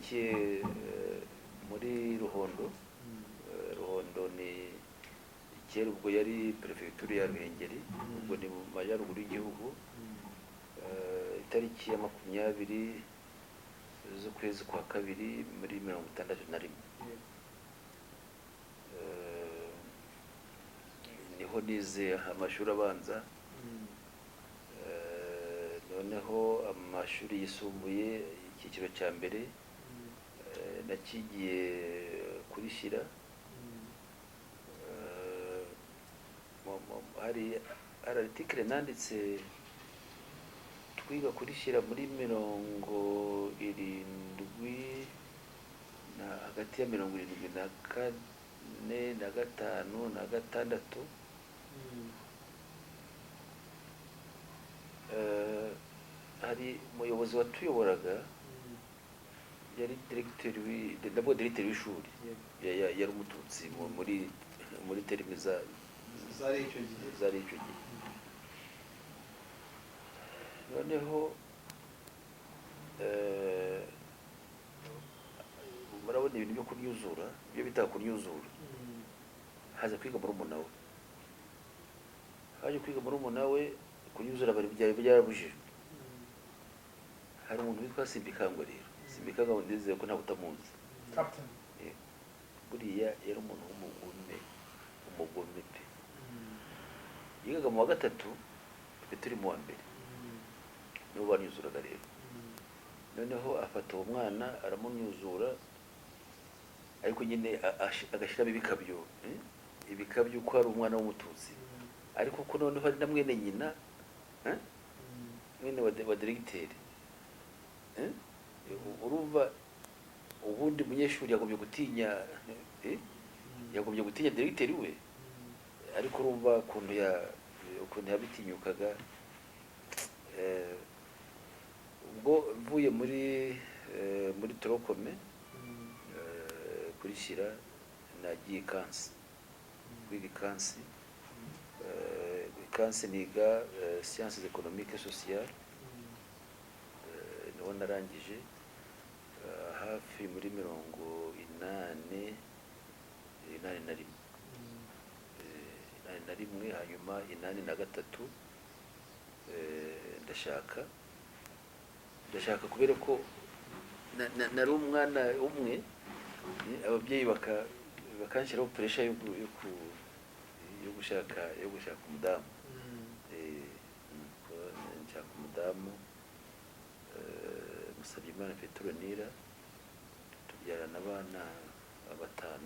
navukiye muri Ruhondo. Ruhondo ni kera ubwo yari perefegitura ya Ruhengeri, ubwo ni mu majyaruguru y'igihugu. Itariki ya 20 z'ukwezi kwa kabiri muri 1961 niho nize amashuri abanza. Noneho amashuri yisumbuye icyiciro cya mbere nakigiye kuri Shyira. hari article nanditse twiga kuri Shyira muri 70 na hagati ya 74 na 5 na 6. Hari umuyobozi watuyoboraga yari directeur w'ishuri, yari umututsi muri terime zari icyo gihe. Noneho murabona ibintu byo kunyuzura, ibyo bita kunyuzura, haza kwiga murumuna we. Haje kwiga murumuna we kunyuzura byari byarabujijwe. Hari umuntu witwa Simbikangwa rero. Simbikangwa ndizeye ko ntabwo utamuzi. Captain. Buriya yari umuntu umugome pe. Yigaga mu wa gatatu, twe turi mu wa mbere. Nibo banyuzuraga rero. Noneho afata uwo mwana aramunyuzura, ariko nyine agashyiramo ibikabyo ko ari umwana w'umututsi. Ariko ko noneho hari na mwene nyina, mwene wa directeur. Urumva ubundi munyeshuri yagombye gutinya directeur we, ariko urumva ukuntu yabitinyukaga. Ubwo mvuye muri Torokome kuri Shyira nagiye Kansi, kwiga Kansi. Kansi niga sciences économiques et sociales. Niho narangije hafi muri 81 hanyuma 83 ndashaka kubera ko nari umwana umwe, ababyeyi bakanshyiraho pressure yo gushaka umudamu. Nshaka umudamu, Musabyimana Petronila, tubyarana abana 5.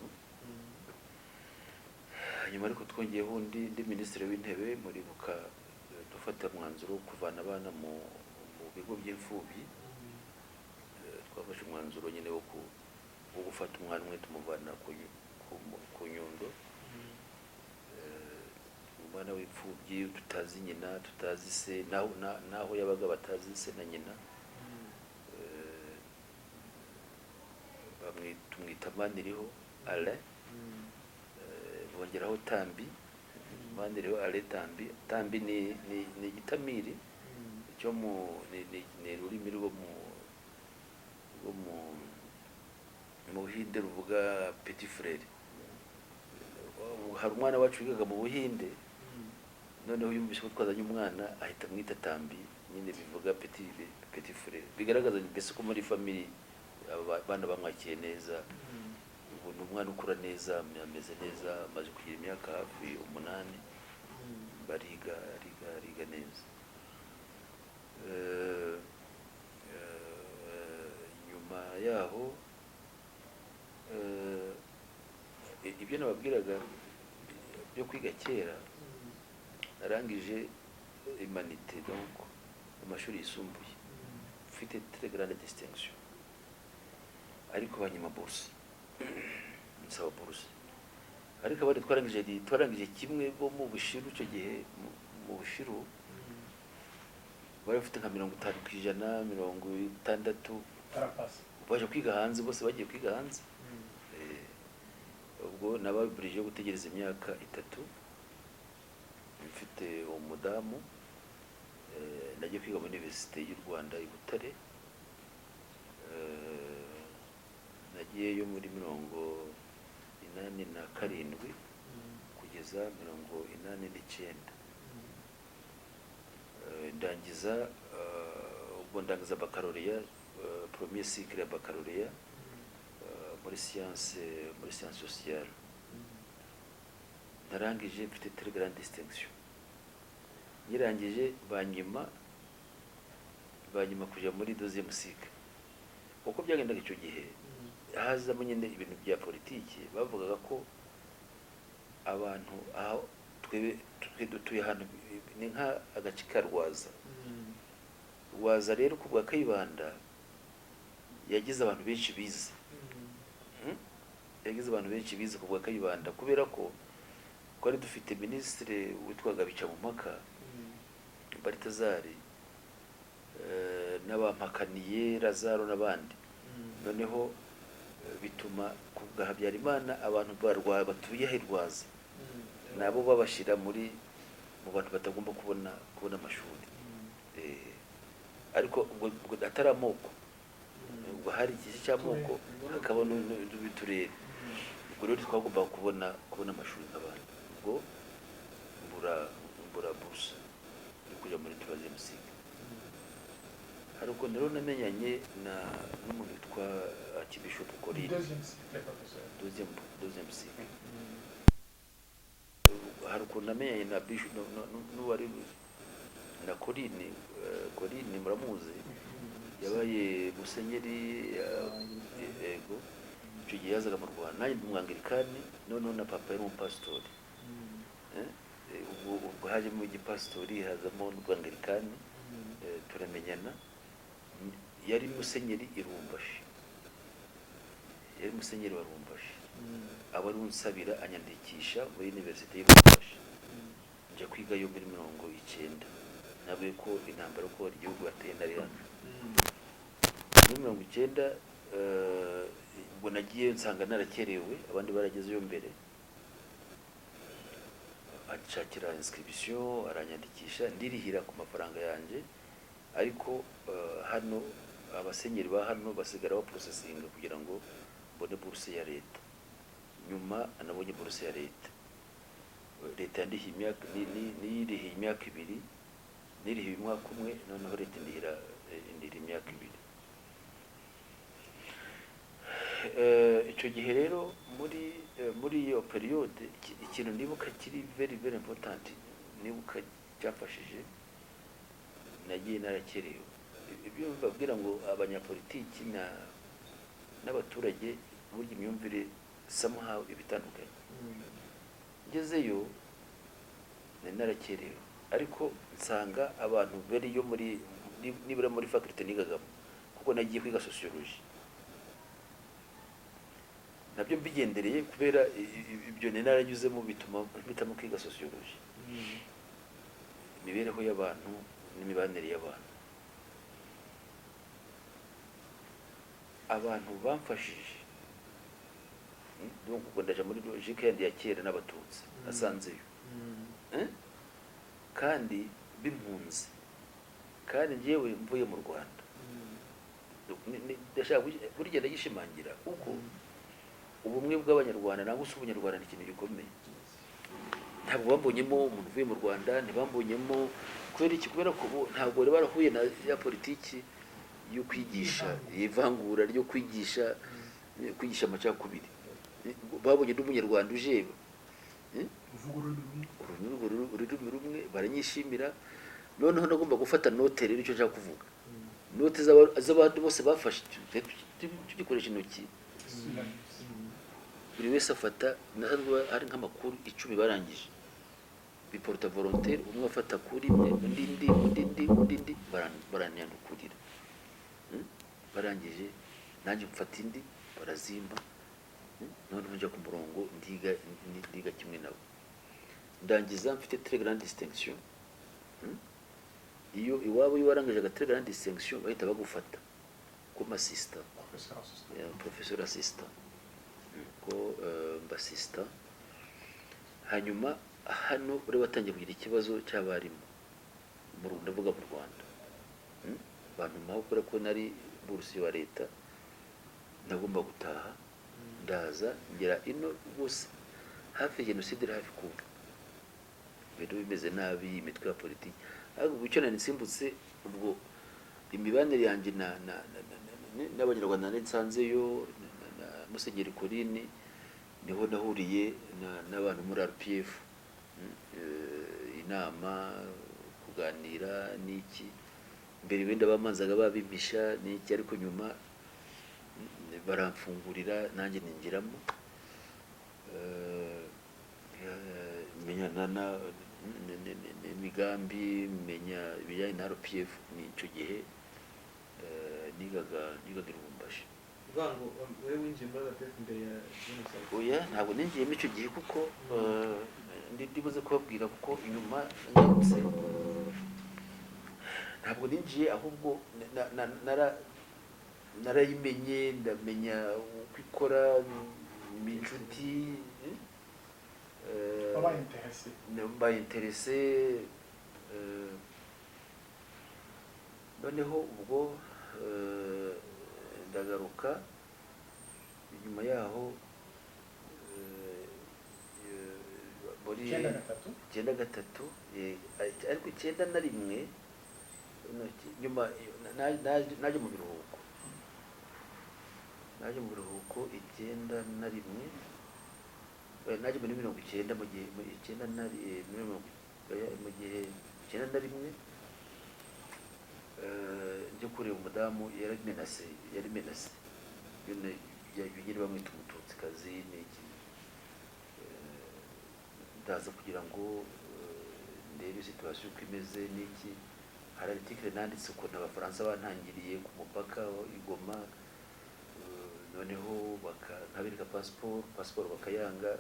Hanyuma ariko twongeyeho undi minisitiri w'intebe muribuka dufata umwanzuro wo kuvana abana mu bigo by'imfubyi. Twafashe umwanzuro nyine wo gufata umwana umwe tumuvana ku Nyundo. Umwana w'imfubyi tutazi nyina, tutazi se, naho yabaga batazi se na nyina. Tumwita Maniriho Alain, bongeraho Tambi. Maniriho Alain Tambi ni igitamiri cyo ni ururimi rwo mu Buhinde ruvuga petit frère. Hari umwana wacu wigaga mu Buhinde, noneho yumvise ko twazanye umwana ahita mwita Tambi, nyine bivuga petit frère. Bigaragaza mbese ko muri famille abana bamwakiye neza. Ubu ni umwana ukura neza, ameze neza, amaze kugira imyaka hafi 8. Bariga neza. Nyuma yaho ibyo nababwiraga byo kwiga kera, narangije humanité, donc amashuri yisumbuye ufite très grande distinction, ariko banyima bourse. Nsaba bourse, ariko abandi twarangije kimwe bo mu Bushiru. Icyo gihe mu Bushiru bari bafite nka 50%, 60 baje kwiga hanze, bose bagiye kwiga hanze. Ubwo nababurije gutegereza imyaka 3. Mfite umudamu, nagiye kwiga muri Université y'u Rwanda i Butare. nagiyeyo muri 87 kugeza 89. Ndangiza ubwo ndangiza baccalauréat, premier cycle ya baccalauréat muri science sociale. Narangije mfite très grande distinction. Nyirangije banyuma kuja muri deuxième cycle. Uko byagendaga icyo gihe hazamo nyine ibintu bya politiki, bavugaga ko abantu aho twe dutuye hano ni nka agace ka Rwaza. Rwaza rero kubwa Kayibanda yagize abantu benshi bize. Yagize abantu benshi bize kubwa Kayibanda kubera ko twari dufite ministre witwaga Bicamumpaka Baritazari, n'abampakaniye Lazaro n'abandi. Noneho bituma kubwa Habyarimana abantu batuye Rwaza nabo babashira mu bantu batagomba kubona amashuri. Ariko ubwo atari amoko, ubwo hari igice cy'amoko hakaba n'uturere. Ubwo rero twagomba kubona amashuri nk'abandi. Ubwo mbura bursa yo kujya muri troisième cycle. Hari ukuntu rero namenyanye n'umuntu witwa Archbishop Coline. Deuxième cycle. Hari ukuntu namenyanye na Bishop n'uwari na Coline. Coline muramuzi, yabaye musenyeri ego. Icyo gihe yazaga mu Rwanda, nanjye umwangilikani, noneho na papa yari umupasitori. Ubwo hajemo igipasitori, hazamo n'ubwangilikani, turamenyana. Yari musenyeri i Lubumbashi, yari musenyeri wa Lubumbashi. Aba ari unsabira anyandikisha muri Université y'u Lubumbashi, njya kwigayo muri 90. Navuye ko intambara ko igihugu yateye nari hano muri 90. Ubwo nagiye nsanga narakerewe, abandi baragezeyo mbere. Acakira inscription, aranyandikisha, ndirihira ku mafaranga yanjye. Ariko hano abasenyeri ba hano basigara processing kugira ngo mbone bourse ya leta. Nyuma anabonye bourse ya leta. Leta yandihiye imyaka 2, nirihiye umwaka umwe, noneho leta indira imyaka 2. Icyo gihe rero muri iyo periode ikintu nibuka kiri very important, nibuka cyafashije, nagiye narakerewe. Ibyo babwira ngo abanyapolitiki n'abaturage burya imyumvire somehow ibitandukanye. Ngezeyo narakerewe, ariko nsanga abantu bari yo nibura muri faculty nigagamo, kuko nagiye kwiga sociology. Nabyo mbigendereye kubera ibyo naranyuzemo bituma mpitamo kwiga sociology. Imibereho y'abantu n'imibanire y'abantu. Abantu bamfashije, donc ubwo ndaje muri logique yandi ya kera n'abatutsi nasanzeyo. Kandi bimpunze, kandi njyewe mvuye mu Rwanda. Ndashaka burya ndagishimangira kuko ubumwe bw'abanyarwanda nangwa se ubunyarwanda ni ikintu gikomeye. Ntabwo bambonyemo umuntu uvuye mu Rwanda, ntibambonyemo kubera ko ntabwo bari barahuye na ya politiki yo kwigisha ivangura, ryo kwigisha amacakubiri. Babonye n'umunyarwanda ujeba ururimi rumwe, baranyishimira. Noneho nagomba gufata note rero icyo nshaka kuvuga. Note z'abantu bose bafashe, tugikoresha intoki. Buri wese afata, hari nk'amakuru 10 barangije. Biporta volontaire, umwe afata kuri imwe, undi baranyandukurira. Barangije nanjye mfata indi, barazimba. Noneho njya ku murongo ndiga kimwe nabo. Ndangiza mfite très grande distinction. Iyo iwabo warangije aga très grande distinction bahita bagufata comme assistant, professeur assistant. Ko basista. Hanyuma hano uri batangiye kugira ikibazo cy'abarimu ndavuga mu Rwanda. Abantu mahukura ko nari bursi wa leta, nagomba gutaha ndaza ngera ino gusa hafi jenoside iri hafi kuba ibintu bimeze nabi imitwe ya politiki ariko icyo nari nsimbutse ubwo imibanire yanjye n'abanyarwanda nsanzeyo na Musenyeri Coline niho nahuriye n'abantu muri RPF inama kuganira n'iki mbere wenda bamanzaga babimpisha n'iki ariko nyuma baramfungurira nanjye ninjiramo menyana n'imigambi menya ibijyanye na RPF n'icyo gihe nigaga Lubumbashi. Wewe winjiye muri RPF mbere ya jenoside? Oya ntabwo ninjiyemo icyo gihe kuko ndibuze kubabwira kuko inyuma ngarutse ntabwo ninjiye ahubwo narayimenye ndamenya uko ikora inshuti bainterese noneho ubwo ndagaruka inyuma yaho muri 93 ariko 91 nyuma naje mu biruhuko 91 naje muri 90 mu gihe 91 njye kureba umudamu yari menase yagire bamwita umututsikazi n'iki ndaza kugira ngo ndebe situation uko imeze n'iki hari article nanditse ko n'abafaransa bantangiriye ku mupaka Igoma noneho bakabereka passport bakayanga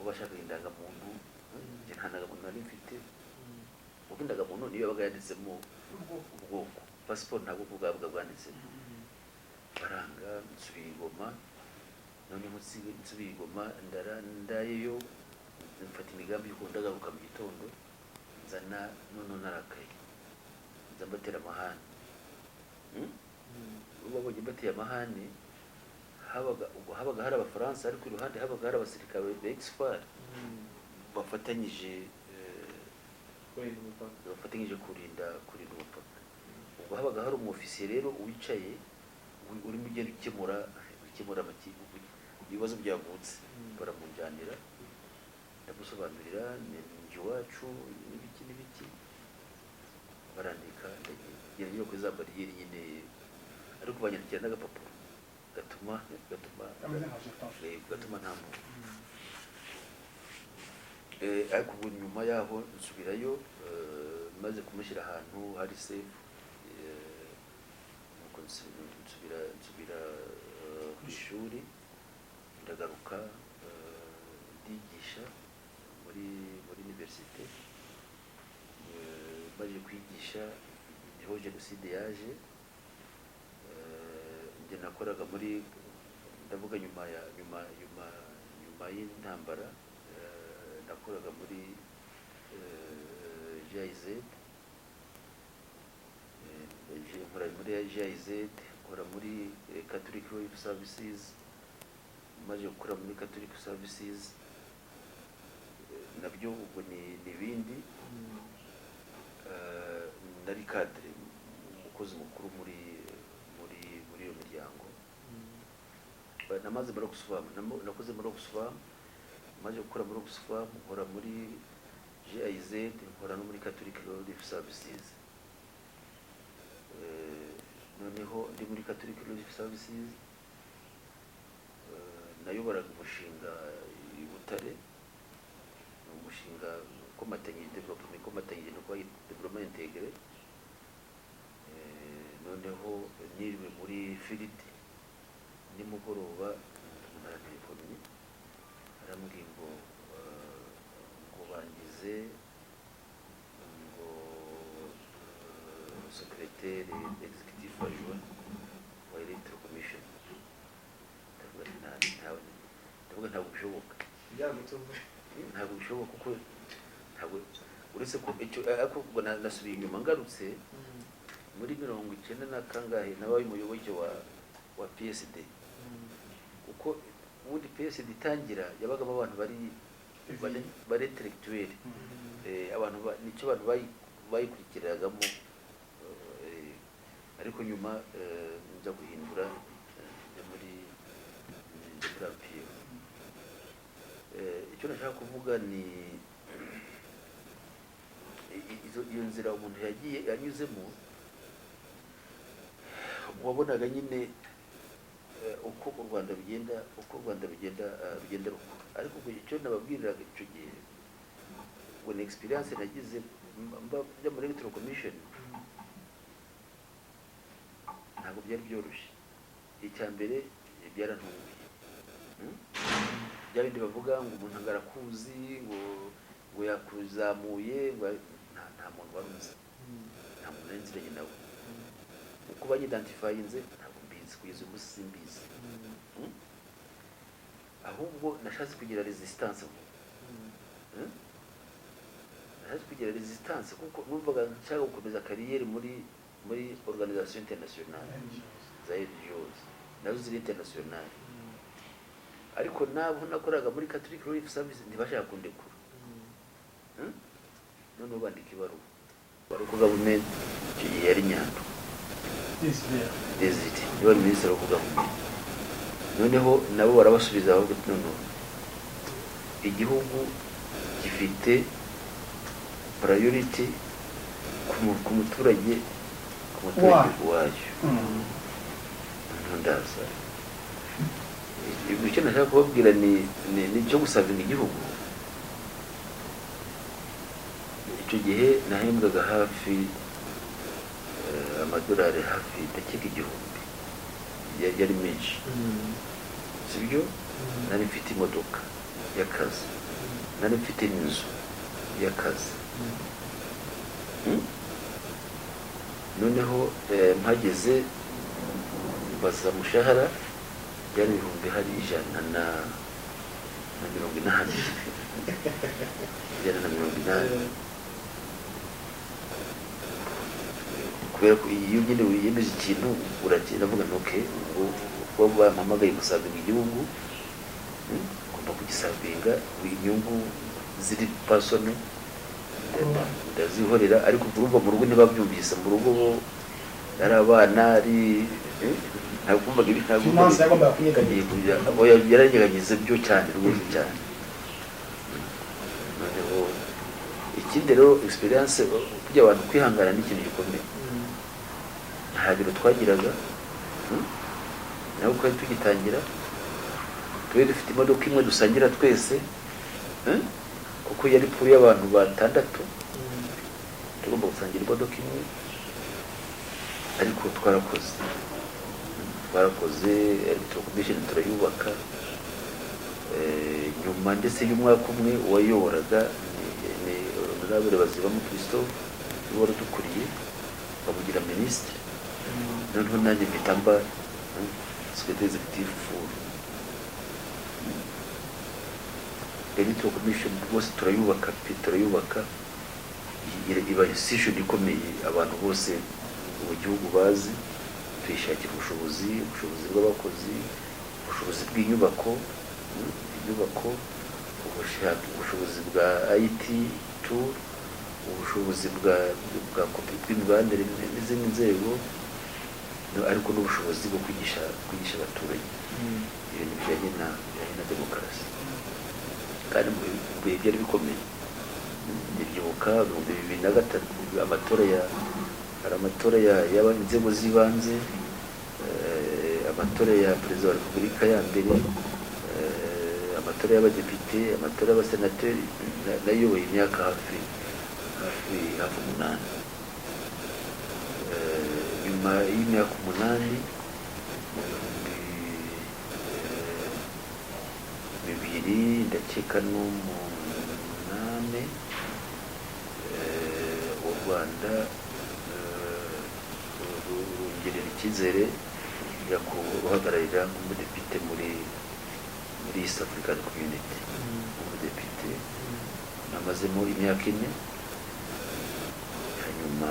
ubashaka indangamuntu njye nta ndangamuntu nari mfite ubwo indangamuntu niyo yabaga yanditsemo ubwoko passport ntabwo bwabwa bwanditsemo baranga nsubiye Igoma noneho nsubiye Igoma ndayeyo mfata imigambi yuko ndagaruka mu gitondo nzana none narakaye nzambatera amahane babonye mbateye amahane habaga hari abafaransa ariko iruhande habaga hari abasirikare ba Exfar bafatanyije kurinda umupaka ubwo habaga hari umufisiye rero uwicaye urimo ugenda ukemura ibibazo byavutse baramujyanira ndamusobanurira njye iwacu n'ibiki barandika ngira kuri za bariyeri nyine ariko banyandikira n'agapapuro gatuma nta muntu ariko ubu nyuma yaho nsubirayo maze kumushyira ahantu hari safe nuko nsubira ku ishuri ndagaruka ndigisha muri universite maze kwigisha niho jenoside yaje njye nakoraga muri ndavuga nyuma y'intambara nakoraga muri GIZ nkora muri GIZ nkora muri Catholic Youth Services maze gukora muri Catholic Services nabyo ubwo ni ibindi nari cadre umukozi mukuru muri iyo miryango namaze muri Oxfam nakoze muri Oxfam maze gukora muri Oxfam nkora muri GIZ nkora no muri Catholic Youth Services noneho ndi muri Catholic Youth Services nayoboraga umushinga i Butare umushinga komatanye development integre noneho niriwe muri field nimugoroba naratelefoni arambwiye ngo bangize ngo secrétaire executive wa Electoral Commission ndavuga ntabwo bishoboka ntabwo bishoboka kuko ntabwo uretse ko icyo nasubiye inyuma ngarutse muri 90 na kangahe nabaye umuyoboke wa PSD ko ubundi PS itangira yabagamo abantu bari intellectuel, abantu nicyo abantu bayikurikiragamo, ariko nyuma nza guhindura muri RPF. Icyo nashaka kuvuga ni iyo nzira umuntu yanyuzemo, wabonaga nyine uko u Rwanda bigenda rukura. Ariko icyo nababwiriraga icyo gihe ngo ni experience nagize njya muri Electoral Commission, ntabwo byari byoroshye. Icya mbere byarantunguye, bya bindi bavuga ngo umuntu ngarakuzi ngo yakuzamuye, nta muntu warunze, nta muntu nziranye nawe. Uko banyidentifyinze ntabwo mbizi, kugeza ubu simbizi. Ahubwo nashatse kugira resistance, kuko numvaga nshaka gukomeza kariyeri muri organisation internationale za NGOs, nazo ziri internationale. Ariko nabo nakoraga muri Catholic Relief Service ntibashaka kundekura. Noneho bandika ibaruwa ko government icyo gihe yari Nyando Desire niwe wari minisitiri wo government. Noneho nabo barabasubiza bavuga ati noneho igihugu gifite priority ku muturage wacyo. Ndaza icyo nashaka kubabwira ni cyo gusavinga igihugu. Icyo gihe nahembwaga hafi amadolari hafi ndakeka 1000, yari menshi, sibyo? Nari mfite imodoka y'akazi, nari mfite n'inzu y'akazi. Noneho mpageze baza mushahara yari 180. Kubera ko iyo nyine wiyemeje ikintu uravuga nti okay, uko bampamagaye gusavinga igihugu ngomba kugisabinga, inyungu ziri personal ndazihorera. Ariko urumva mu rugo ntibabyumvise, mu rugo ari abana ari ntabwumvaga ibi, ntabwo yaranyeganyize byo cyane rwose cyane. Noneho ikindi rero experience kujya abantu kwihangana ni ikintu gikomeye. Nta biro twagiraga, nabo twari tugitangira, twari dufite imodoka imwe dusangira twese, kuko yari puri y'abantu 6 tugomba gusangira imodoka imwe. Ariko twarakoze Electoral Commission turayubaka. Nyuma ndetse y'umwaka umwe uwayoboraga ni Honorable Bazivamo Christophe, wari dukuriye, bamugira minisitiri. Noneho nanjye mpita mba secrétaire exécutif furu. Electoral Commission rwose turayubaka, iba institution ikomeye, abantu bose mu gihugu bazi. Tuyishakira ubushobozi bw'abakozi, ubushobozi bw'inyubako, ubushobozi bwa IT tool, ubushobozi bw'imibanire n'izindi nzego, ariko n'ubushobozi bwo kwigisha abaturage ibintu bijyanye na demokarasi. Kandi mu bihe byari bikomeye, ndabyibuka 2003 amatora y'inzego z'ibanze, amatora ya perezida wa repubulika ya mbere, amatora y'abadepite, amatora y'abasenateri. Nayoboye imyaka hafi 8. Nyuma y'imyaka 8, 2000 ndakeka n'8, u Rwanda rungerera icyizere ya guhagararira nk'umudepite muri East African Community. Umudepite namazemo imyaka 4. Hanyuma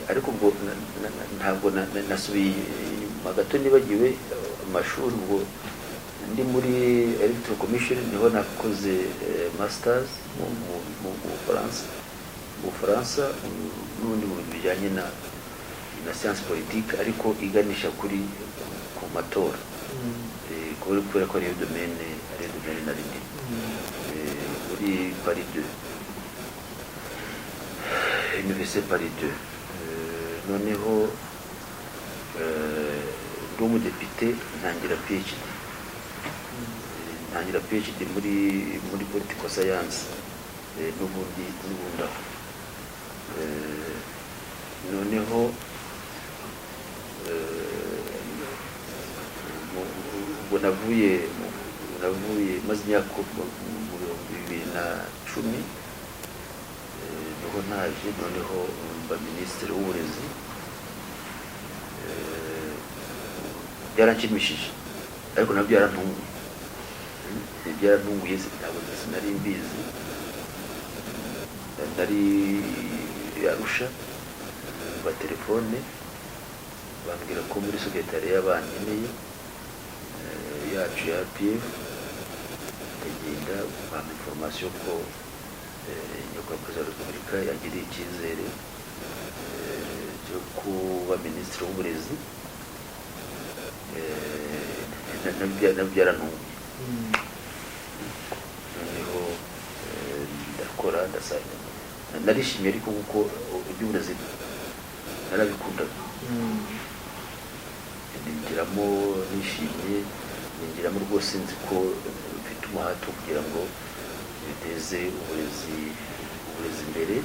ariko ubwo ntabwo nasubiye gato nibagiwe amashuri ubwo ndi muri electoral commission niho nakoze masters mu Bufaransa n'ubundi mu bintu bijyanye na science politique ariko iganisha ku matora kubera ko ariyo domaine nari ndi muri Paris 2 Université Paris 2 noneho ndi umudepite ntangira PhD muri political science n'ubundi aho noneho ubwo navuye maze imyaka mu 2010 niho naje noneho mba minisitiri w'uburezi byaranshimishije ariko nabyo byarantunguye ntabwo sinari mbizi nari Arusha ba telefone bambwira ko muri secretariat bankeneye yacu ya RPF ndagenda bampa information ko nyakubahwa perezida wa repubulika yagiriye icyizere cyo kuba minisitiri w'uburezi nabyo byarantunguye noneho ndakora ndasanga narishimye ariko kuko iby'uburezi narabikundaga ninjiramo nishimye ninjiramo rwose nzi ko mfite umuhate kugira ngo biteze uburezi imbere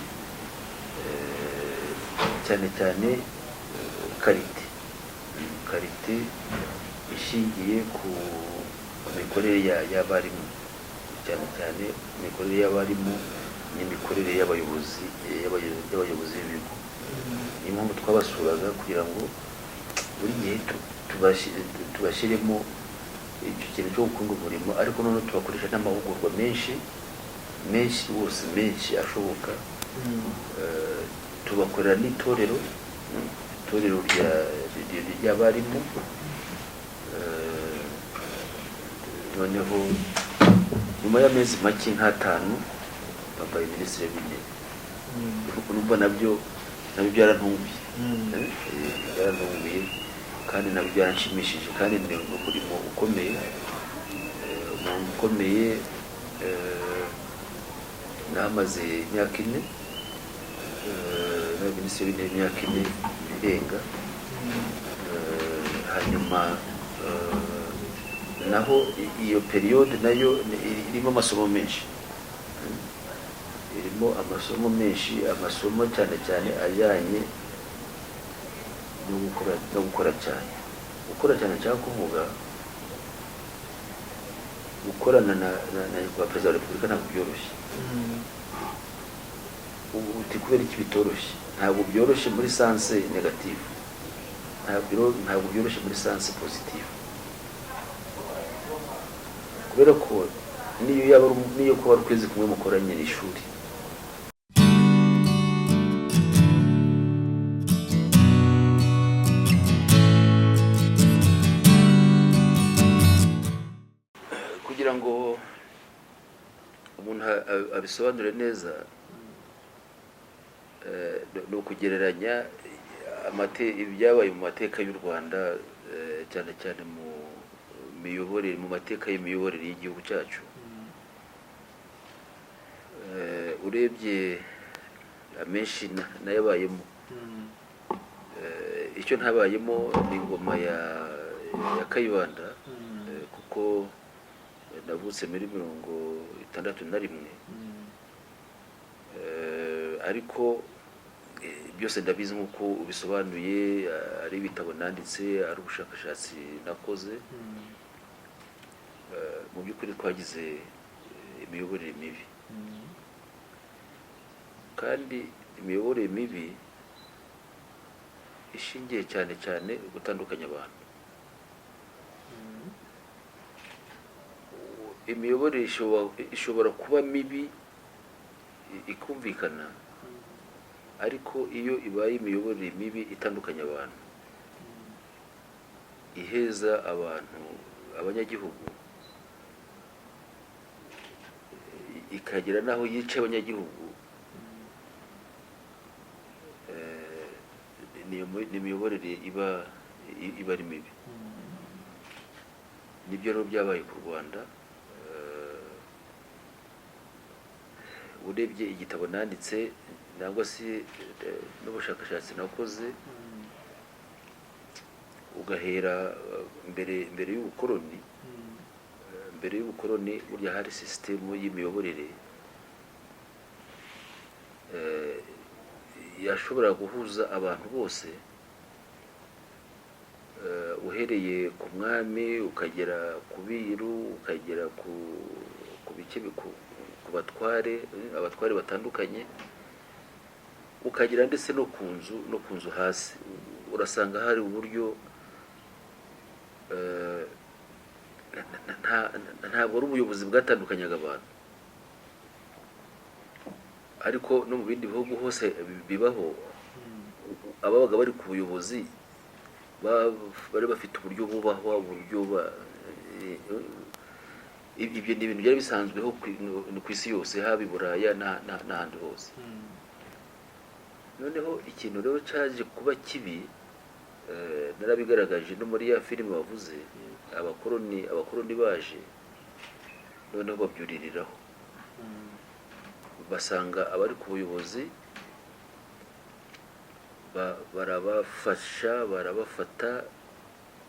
cyane karite ishingiye ku mikorere y'abarimu cyane imikorere y'abarimu n'imikorere y'abayobozi b'ibigo niyo mpamvu twabasuraga kugira ngo buri gihe tubashyiremo icyo kintu cyo gukunda umurimo ariko noneho tubakoresha n'amahugurwa menshi ashoboka tubakorera n'itorero ry'abarimu noneho nyuma y'amezi make nk'atanu babaye minisitiri w'intebe urumva nabyo byarantunguye kandi nabyo byaranshimishije kandi ni umurimo ukomeye namaze imyaka 4 na minisitiri w'intebe imyaka 4 irenga hanyuma naho iyo periode nayo irimo amasomo menshi amasomo cyane ajyanye no gukora cyane cyangwa kuvuga gukorana na nyakubahwa perezida wa repubulika ntabwo byoroshye uti kubera iki bitoroshye ntabwo byoroshye muri sanse negative ntabwo byoroshye muri sanse positive kubera ko niyo kuba ari ukwezi kumwe mukoranye n'ishuri kugira ngo umuntu abisobanure neza ni ukugereranya ibyabaye mu mateka y'u Rwanda cyane mu mateka y'imiyoborere y'igihugu cyacu urebye amenshi nayabayemo icyo ntabayemo ni ingoma ya Kayibanda kuko navutse muri 1961 ariko byose ndabizi nk'uko ubisobanuye ari ibitabo nanditse ari ubushakashatsi nakoze mu by'ukuri twagize imiyoborere mibi kandi imiyoborere mibi ishingiye cyane gutandukanya abantu imiyoborere ishobora kuba mibi ikumvikana ariko iyo ibaye imiyoborere mibi itandukanya abantu iheza abanyagihugu, ikagera n'aho yica abanyagihugu, ni imiyoborere iba ari mibi. Nibyo rero byabaye ku Rwanda. Urebye igitabo nanditse nangwa se n'ubushakashatsi nakoze, ugahera mbere y'ubukoloni, burya hari sisitemu y'imiyoborere yashobora guhuza abantu bose, uhereye ku mwami ukagera ku biru, ukagera ku abatware batandukanye, ukagera ndetse no ku nzu hasi. Urasanga hari uburyo ntabwo ari ubuyobozi bwatandukanyaga abantu, ariko no mu bindi bihugu hose bibaho. Ababaga bari ku buyobozi bari bafite uburyo bubahwa, ibyo ni ibintu byari bisanzweho ku isi yose, haba i Buraya n'ahandi hose. Noneho ikintu rero cyaje kuba kibi, narabigaragaje no muri ya filime wavuze, abakoloni baje noneho babyuririraho, basanga abari ku buyobozi barabafasha, barabafata,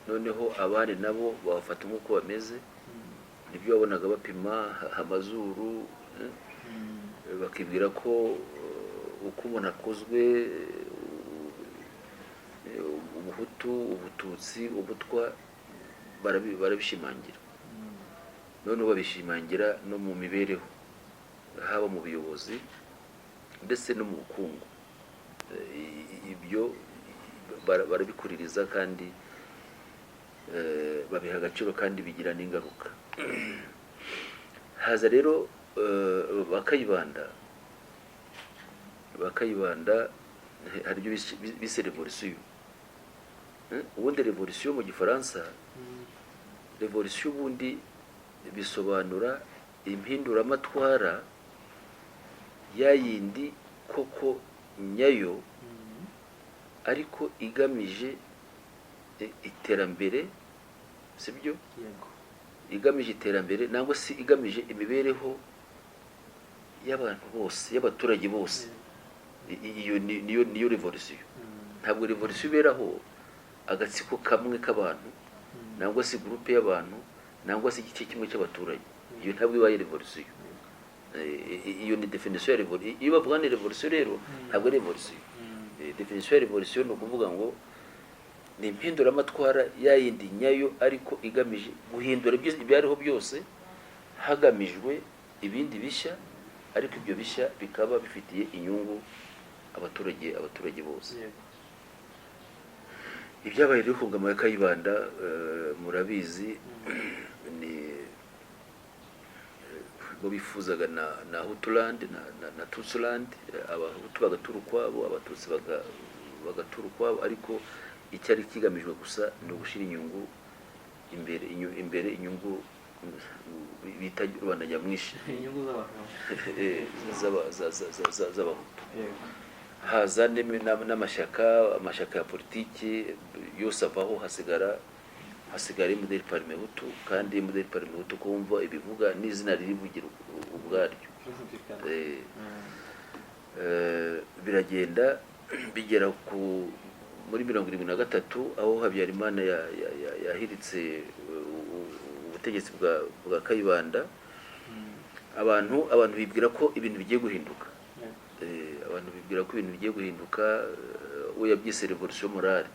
noneho abandi nabo babafata nk'uko bameze. Nibyo wabonaga bapima amazuru, bakibwira ko uko umuntu akozwe, ubuhutu, ubututsi, ubutwa, barabishimangira. Noneho babishimangira no mu mibereho, haba mu buyobozi ndetse no mu bukungu. Ibyo barabikuririza kandi babiha agaciro kandi bigira n'ingaruka. Haza rero bakayibanda hari ibyo bise revolisiyo. Ubundi revolisiyo mu gifaransa, revolisiyo ubundi bisobanura impinduramatwara yayindi koko nyayo, ariko igamije iterambere, sibyo? Igamije iterambere nangwa se igamije imibereho y'abantu bose, y'abaturage bose. Iyo niyo revolisiyo. Ntabwo revolisiyo iberaho agatsiko kamwe k'abantu, nangwa se groupe y'abantu, nangwa se igice kimwe cy'abaturage. Iyo ntabwo ibaye revolisiyo. Iyo ni definition ya revolisiyo. Iyo bavuga ni revolisiyo rero ntabwo ari revolisiyo. Definition ya revolisiyo ni ukuvuga ngo ni impinduramatwara yayindi nyayo, ariko igamije guhindura ibyariho byose hagamijwe ibindi bishya, ariko ibyo bishya bikaba bifitiye inyungu abaturage bose. Ibyabaye rero ku ngoma ya Kayibanda, murabizi, ni bo bifuzaga na Hutuland na Tutsuland. Abahutu bagatura ukwabo, abatutsi bagatura ukwabo, ariko icyari kigamijwe gusa ni ugushyira inyungu imbere, inyungu bita rubanda nyamwinshi, inyungu z'abahutu. Haza n'amashyaka ya politiki yose avaho, hasigara modeli Parmehutu, kandi modeli Parmehutu kumva ibivuga n'izina ririvugira ubwaryo. Biragenda bigera muri 1973, aho Habyarimana yahiritse ubutegetsi bwa Kayibanda. Abantu bibwira ko ibintu bigiye guhinduka. We yabyise revolution morale.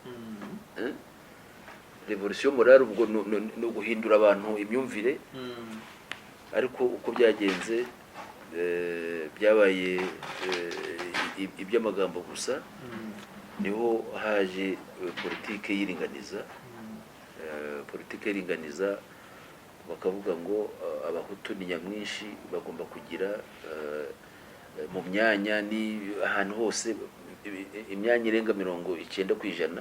Revolution morale ubwo no guhindura abantu imyumvire, ariko uko byagenze byabaye iby'amagambo gusa. Niho haje politike y'iringaniza, bakavuga ngo abahutu ni nyamwinshi, bagomba kugira mu myanya ni ahantu hose imyanya irenga 90%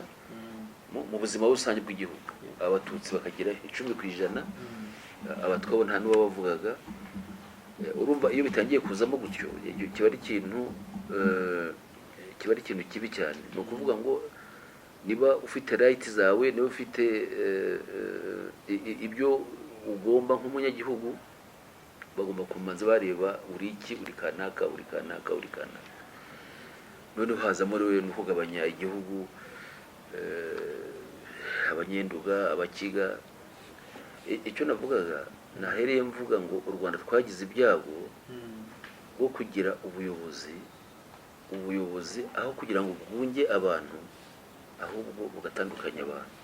mu buzima rusange bw'igihugu. abatutsi bakagira 10%, abatwa bo nta n'uwabavugaga. Urumva iyo bitangiye kuzamo gutyo kiba ari ikintu kibi cyane. Ni ukuvuga ngo niba ufite right zawe, niba ufite ibyo ugomba nk'umunyagihugu, bagomba kumanza bareba uri iki, uri kanaka. Noneho hazamo rero no kugabanya igihugu, abanyenduga, abakiga. Icyo navugaga nahereye mvuga ngo u Rwanda twagize ibyago bwo kugira ubuyobozi aho kugira ngo bwunge abantu, ahubwo bugatandukanya abantu.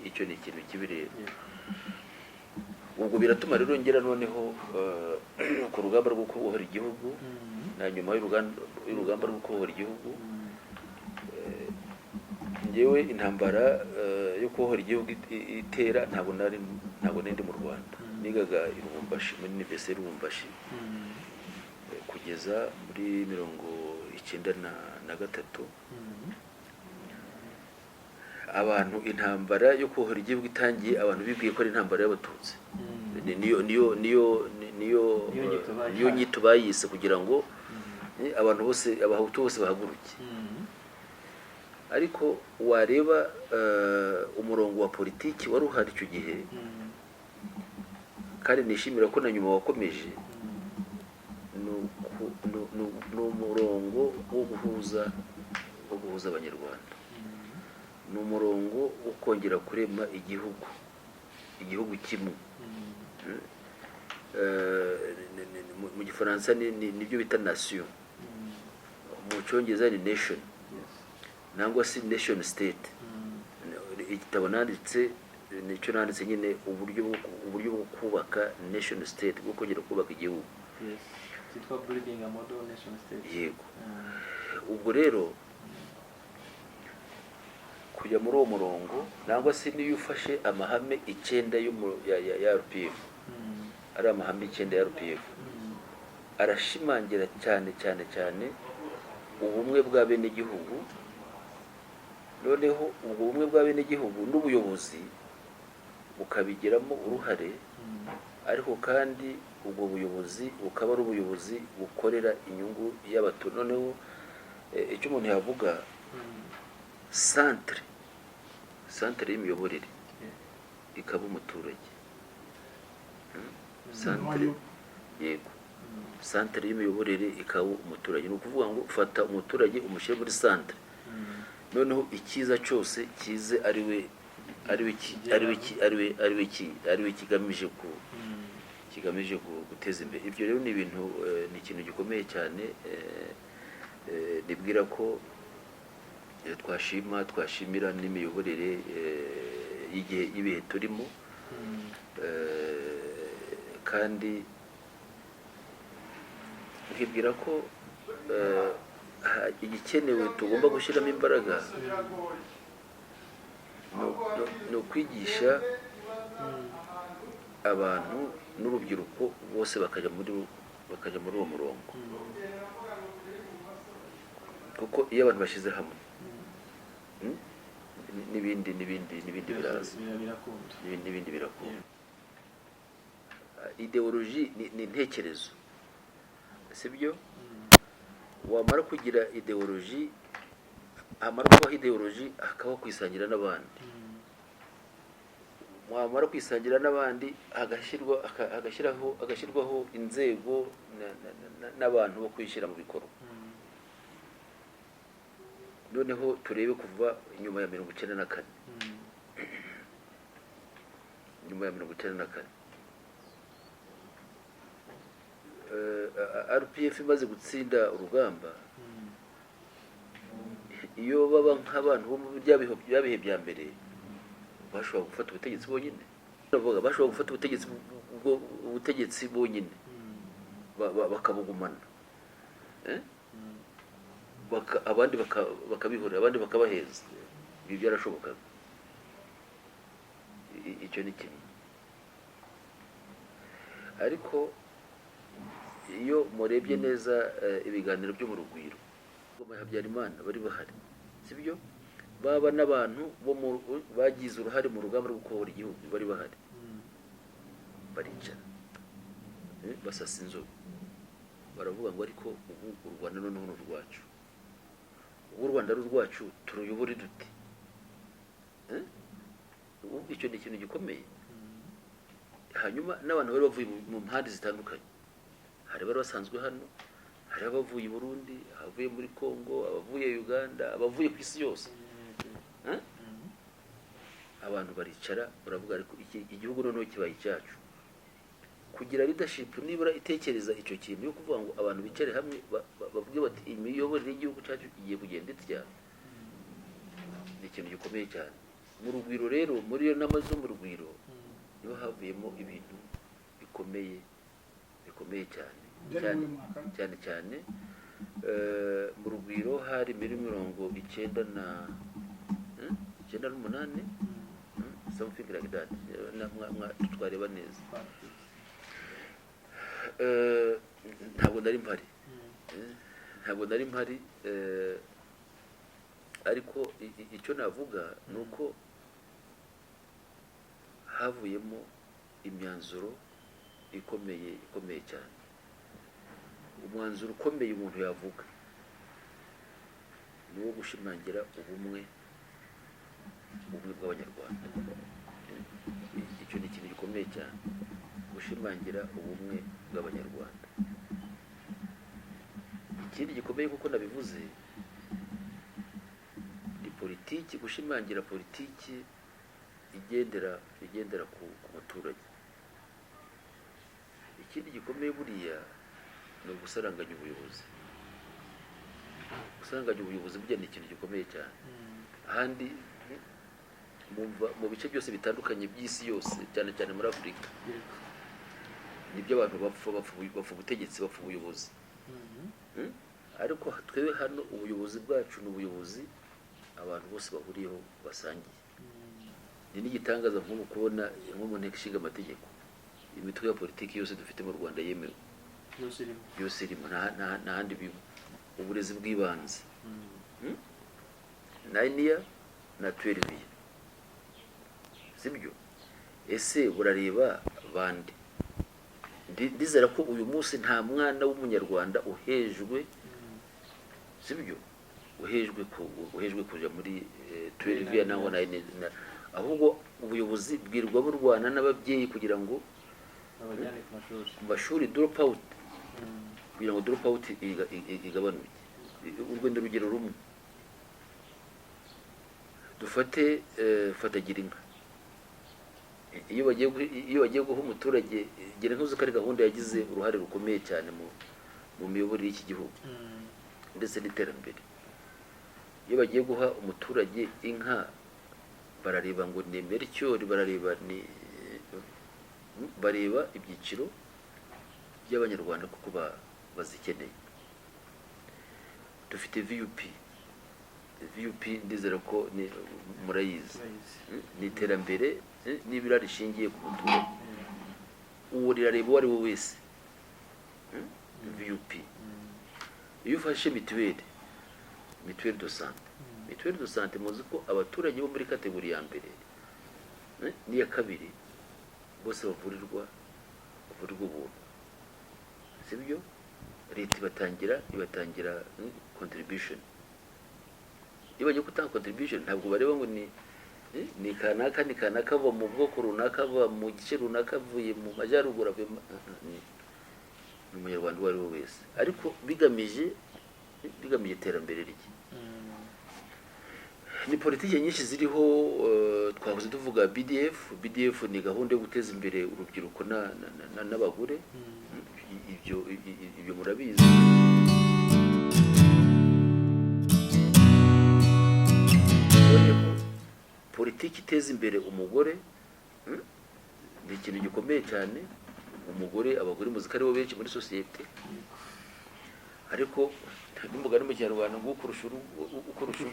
Icyo ni ikintu kibi rero. Ubwo biratuma rero ngera noneho ku rugamba rwo kubohora igihugu, na nyuma y'urugamba rwo kubohora igihugu, ngewe intambara yo kubohora igihugu itera ntabwo nari mu Rwanda. Nigaga i Lubumbashi, muri Université Lubumbashi, kugeza muri 1993. Abantu intambara yo kubohora igihugu itangiye, abantu bibwiye ko ari intambara y'abatutsi. Niyo nyito bayise kugira ngo abantu bose, abahutu bose bahaguruke. Ariko wareba umurongo wa politiki wari uhari icyo gihe, kandi nishimira ko na nyuma wakomeje, ni umurongo wo guhuza abanyarwanda. Ni umurongo wo kongera kurema igihugu kimwe. Mu gifaransa nibyo bita nation, mu cyongereza ni nation, nangwa si nation state. Igitabo nanditse nicyo nanditse nyine, uburyo bwo kubaka nation state, bwo kongera kubaka igihugu. Cyitwa building a model nation state. Yego. Ubwo rero kujya muri uwo murongo, nangwa se niyo ufashe amahame 9 ya RPF, ari amahame 9 ya RPF, arashimangira cyane ubumwe bwa bene gihugu. Noneho ubwo bumwe bwa bene gihugu n'ubuyobozi bukabigiramo uruhare, ariko kandi ubwo buyobozi bukaba ari ubuyobozi bukorera inyungu y'abaturage. Noneho icyo umuntu yavuga centre y'imiyoborere ikaba umuturage. Centre y'imiyoborere ikaba umuturage. Ni ukuvuga ngo ufata umuturage umushyire muri centre, noneho icyiza cyose kize ariwe kigamije guteza imbere. Ibyo rero ni ikintu gikomeye cyane. Nibwira ko twashimira n'imiyoborere y'ibihe turimo, kandi nkibwira ko igikenewe tugomba gushyiramo imbaraga ni ukwigisha abantu n'urubyiruko bose bakajya muri uwo murongo. Kuko iyo abantu bashyize hamwe, n'ibindi biraza, n'ibindi birakunda. Ideoloji ni intekerezo, sibyo? Wamara kugira ideoloji, hamara kubaho ideoloji, hakabaho kwisangira n'abandi. Wamara kwisangira n'abandi, hagashyirwaho inzego n'abantu bo kwishyira mu bikorwa. Noneho turebe kuva nyuma ya 1994, RPF imaze gutsinda urugamba. Iyo baba nk'abantu bo mu byabihe bya mbere, bashobora gufata ubutegetsi bonyine. Bashobora gufata ubutegetsi bonyine, bakabugumana, abandi bakabihorera, abandi bakabaheza. Ibi byarashobokaga. Icyo ni kimwe. Ariko iyo murebye neza ibiganiro byo mu Rugwiro, Habyarimana bari bahari, sibyo? baba n'abantu bagize uruhare mu rugamba rwo kubohora igihugu bari bahari, baricara basasa inzobe, baravuga ngo ariko ubu u Rwanda noneho ni urwacu, ubu u Rwanda ari urwacu turuyobore dute? Icyo ni ikintu gikomeye. Hanyuma n'abantu bari bavuye mu mpande zitandukanye, hari bari basanzwe hano, hari abavuye i Burundi, abavuye muri Congo, abavuye Uganda, abavuye ku isi yose. Abantu baricara baravuga ariko igihugu noneho kibaye icyacu. Kugira leadership nibura itekereza icyo kintu yo kuvuga ngo abantu bicare hamwe bavuge bati imiyoborere y'igihugu cyacu igiye kugenda itya, ni ikintu gikomeye cyane. Mu Rugwiro rero, muri iyo nama zo mu Rugwiro niho havuyemo ibintu bikomeye cyane cyane cyane. Mu Rugwiro hari muri 1998, something like that, twareba neza. Ntabwo nari mpari, ariko icyo navuga ni uko havuyemo imyanzuro ikomeye cyane. Umwanzuro ukomeye umuntu yavuga ni uwo gushimangira ubumwe bw'Abanyarwanda. Icyo ni ikintu gikomeye cyane, gushimangira ubumwe bw'Abanyarwanda. Ikindi gikomeye kuko nabivuze ni politiki, gushimangira politiki igendera ku muturage. Ikindi gikomeye buriya ni ugusaranganya ubuyobozi. Gusaranganya ubuyobozi burya ni ikintu gikomeye cyane. Ahandi mu bice byose bitandukanye by'isi yose, cyane cyane muri Afurika, nibyo abantu bapfa ubutegetsi, bapfa ubuyobozi. Ariko twebwe hano ubuyobozi bwacu ni ubuyobozi abantu bose bahuriyeho basangiye. Ni n'igitangaza nk'ubu kubona nko mu nteko ishinga amategeko imitwe ya politiki yose dufite mu Rwanda yemewe, yose irimo, nta handi biba. Uburezi bw'ibanze 9 year na 12 year, sibyo? Ese burareba bande? Ndizera ko uyu munsi nta mwana w'umunyarwanda uhejwe, sibyo, uhejwe kuja muri 12 year naho 9 year, ahubwo ubuyobozi bwirwa burwana n'ababyeyi kugira ngo ku mashuri drop out, kugira ngo drop out igabanuke. Urwendo rugero rumwe dufate, fatagira inka. Iyo bagiye guha umuturage, gira nkuzi ko ari gahunda yagize uruhare rukomeye cyane mu miyoborere y'iki gihugu ndetse n'iterambere. Iyo bagiye guha umuturage inka, barareba ngo ni mercyori, bareba ibyiciro by'Abanyarwanda kuko bazikeneye. Dufite VUP, ndizera ko murayizi, ni iterambere n'ibira rishingiye ku muturage. Uwo rirareba uwo ari we wese. VUP. Iyo ufashe mituweli de sante, muzi ko abaturage bo muri kategori ya mbere n'iya kabiri bose bavurirwa ubuntu, sibyo? Leta ibatangira contribution. Iyo bagiye gutanga contribution ntabwo bareba ngo ni kanaka ava mu bwoko runaka, ava mu gice runaka, avuye mu majyaruguru, avuye ni umunyarwanda uwo ari we wese, ariko bigamije iterambere rye. Ni politiki nyinshi ziriho, twahoze tuvuga BDF ni gahunda yo guteza imbere urubyiruko n'abagore. Ibyo murabizi. Politiki iteza imbere umugore ni ikintu gikomeye cyane. Abagore muzika aribo benshi muri sosiyete, ariko n'umugani mu Kinyarwanda ngo ukurusha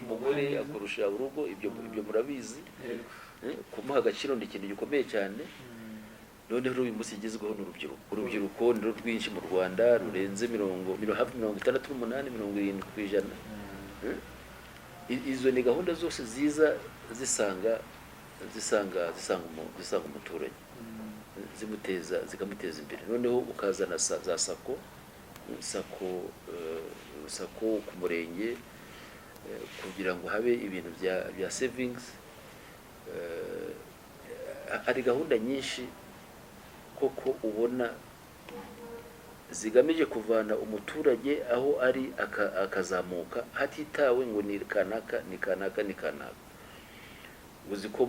umugore akurusha urugo. Ibyo murabizi. Kumuha agaciro ni ikintu gikomeye cyane. Noneho uyu munsi igezweho n'urubyiruko ni rwinshi mu Rwanda, rurenze hafi 68-70%. izo ni gahunda zose ziza zisanga umuturage zikamuteza imbere. Noneho ukazana za sako ku murenge kugira ngo habe ibintu bya savings. Hari gahunda nyinshi koko ubona zigamije kuvana umuturage aho ari akazamuka hatitawe ngo ni kanaka. Uzi ko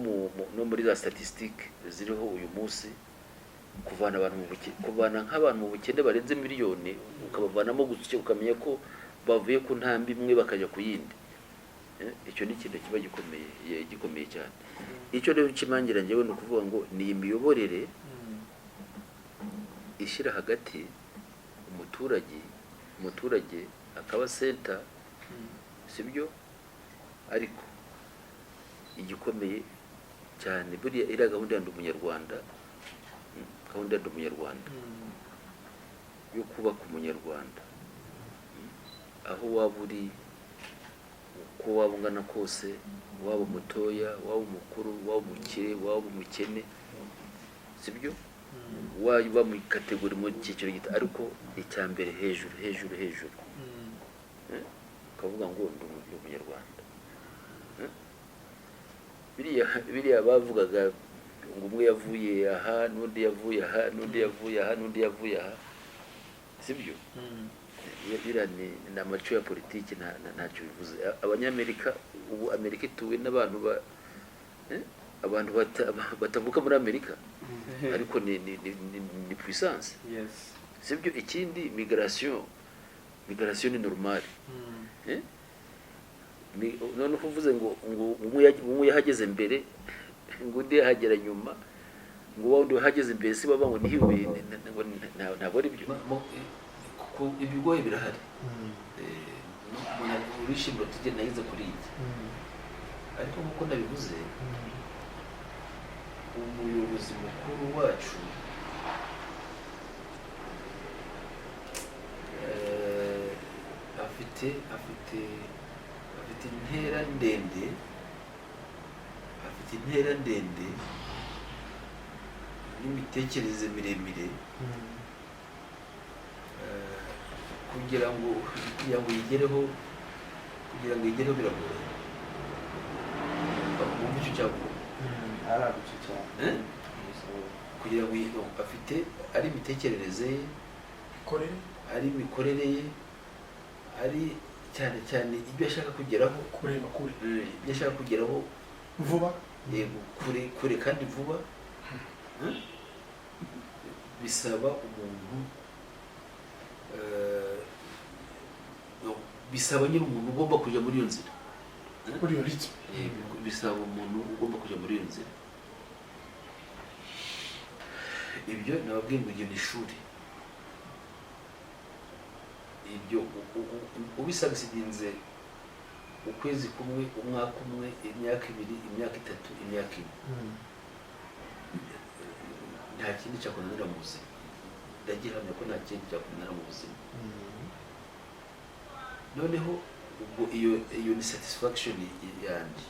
no muri za statistique ziriho uyu munsi kuvana nk'abantu mu bukene barenze miliyoni ukabavanamo gutya ukamenya ko bavuye ku ntambi imwe bakajya ku yindi. Icyo ni ikintu kiba gikomeye cyane. Icyo rero kimangira njyewe ni ukuvuga ngo ni imiyoborere ishyira hagati umuturage akaba center, sibyo? Ariko igikomeye cyane buriya iriya gahunda ya Ndi Umunyarwanda, yo kubaka umunyarwanda aho waba uri, uko waba ungana kose, waba mutoya, waba umukuru, waba umukire, waba umukene, sibyo? Waba mu kategori mu cyiciro gito, ariko icya mbere hejuru ukavuga ngo ndi umunyarwanda. Biriya bavugaga ngo umwe yavuye aha n'undi yavuye aha, sibyo? Biriya ni amaco ya politiki, ntacyo bivuze. Abanyamerika, ubu Amerika ituwe n'abantu batavuka muri Amerika, ariko ni puissance, sibyo? Ikindi migration ni normal. None uvuze ngo umwe yahageze mbere ngo undi yahagera nyuma, ngo wundi yahageze mbere si baba ngo nihiwe, ntabwo ari byo. Ibigoye birahari. Urishimira tujye nahize kuri iki, ariko nk'uko nabivuze, umuyobozi mukuru wacu afite intera ndende n'imitekerereze miremire, kugira ngo yigereho biragoye. Wumva icyo cyavuga kugira ngo afite ari imitekerereze ye, ari imikorere ye, ari cyane ibyo ashaka kugeraho, ibyo ashaka kugeraho vuba, kure kandi vuba. Bisaba umuntu, bisaba nyine umuntu ugomba kujya muri iyo nzira, bisaba umuntu ugomba kujya muri iyo nzira. Ibyo nababwiye ngo ni ishuri. Ibyo ubisabisidinze ukwezi kumwe, umwaka umwe, imyaka ibiri, imyaka itatu, imyaka ine, nta kindi cyakunanira mu buzima. Ndagihamya ko nta kindi cyakunanira mu buzima. Noneho ubwo iyo ni satisfaction yanjye.